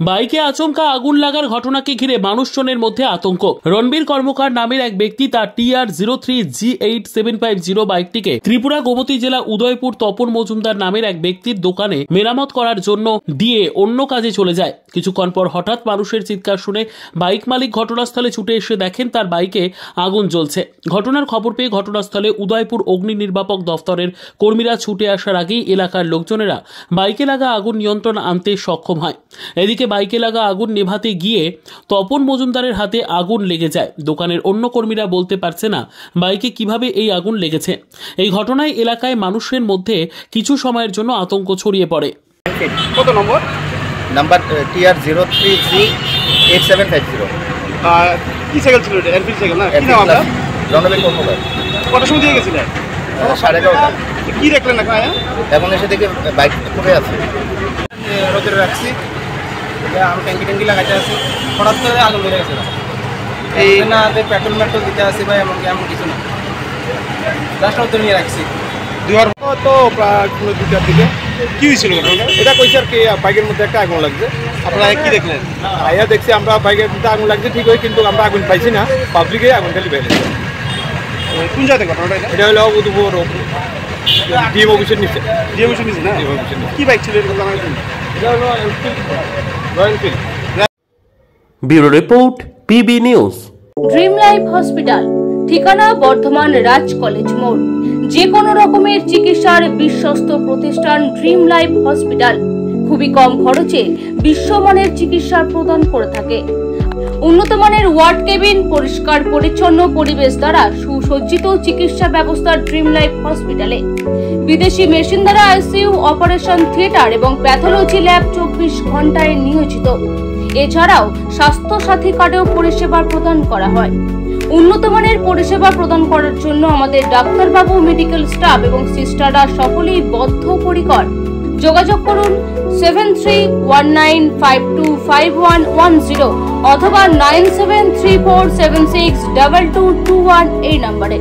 বাইকে আচমকা আগুন লাগার ঘটনাকে ঘিরে মানুষজনের মধ্যে আতঙ্ক। রণবীর কর্মকার নামের এক ব্যক্তি তার TR03G8750 বাইকটিকে ত্রিপুরা গোমতী জেলা উদয়পুর তপন মজুমদার নামের এক ব্যক্তির দোকানে মেরামত করার জন্য দিয়ে অন্য কাজে চলে যায়। কিছুক্ষণ পর হঠাৎ মানুষের চিৎকার শুনে বাইক মালিক ঘটনাস্থলে ছুটে এসে দেখেন তার বাইকে আগুন জ্বলছে। ঘটনার খবর পেয়ে ঘটনাস্থলে উদয়পুর অগ্নি নির্বাপক দফতরের কর্মীরা ছুটে আসার আগেই এলাকার লোকজনেরা বাইকে লাগা আগুন নিয়ন্ত্রণ আনতে সক্ষম হয়। এদিকে বাইকে লাগা আগুন নেভাতে গিয়ে তপন মজুমদারের হাতে আগুন লেগে যায়। দোকানের অন্য কর্মীরা বলতে পারছে না বাইকে কিভাবে এই আগুন লেগেছে। এই ঘটনায় এলাকায় মানুষের মধ্যে কিছু সময়ের জন্য আতঙ্ক ছড়িয়ে পড়ে। কত নম্বর? Number TR03G8750। কি সাইকেল ছিল এটা? এনফিল্ড সাইকেল না? কি নাম আপনার? রণবীর কর্মকার। কটার সময় দিয়ে গেছিলেন? 11:30। কি দেখলেন এখন? এখন এসে দেখে বাইক পড়ে আছে। রোদে রাখছি, আমি ট্যাঙ্কি লাগাইতে আছি, হঠাৎ করে আগুন ধরে গেছে। এই না পেট্রোল দিতে আসি ভাই, এমন কিছু না, জাস্ট রোদে নিয়ে রাখছি। তো প্রায় 2টার দিকে কি হয়েছিল ঘটনাটা? এটা কইছে আর কি বাইকের মধ্যে একটা আগুন লাগছে। আপনারা কি দেখলেন? আইয়া দেখছি আমরা বাইকের মধ্যে আগুন লাগছে ঠিক হয়, কিন্তু আমরা আগুন পাইছি না, পাবলিকে আগুন খালি বেড়েছে। কোন জায়গায় ঘটনাটা? এটা হলো উদয়পুর ডিএম অফিসের নিচে। ডিএম অফিসের নিচে না? ডিএম অফিসের নিচে। কি বাইক ছিল এটা? এটা হলো royal Enfield. Bureau report, PB news. Dream life hospital, ঠিকানা বর্ধমান রাজ কলেজ মোড়। যে কোনো রকমের চিকিৎসার বিশ্বস্ত প্রতিষ্ঠান ড্রিম লাইফ হসপিটাল খুবই কম খরচে বিশ্বমানের চিকিৎসা প্রদান করে থাকে। উন্নত মানের ওয়ার্ড কেবিন, পরিষ্কার পরিচ্ছন্ন পরিবেশ দ্বারা সুসজ্জিত চিকিৎসা ব্যবস্থা ড্রিম লাইফ হসপিটালে। বিদেশি মেশিন দ্বারা আইসিইউ, অপারেশন থিয়েটার এবং প্যাথোলজি ল্যাব 24 ঘন্টায় নিয়োজিত। এছাড়াও স্বাস্থ্য সাথী কার্ডেও পরিষেবা প্রদান করা হয়। উন্নত মানের পরিষেবা প্রদান করার জন্য আমাদের ডাক্তারবাবু, মেডিকেল স্টাফ এবং সিস্টাররা সকলেই বদ্ধপরিকর। যোগাযোগ করুন 7319525110 অথবা 9734762221 এই নম্বরে।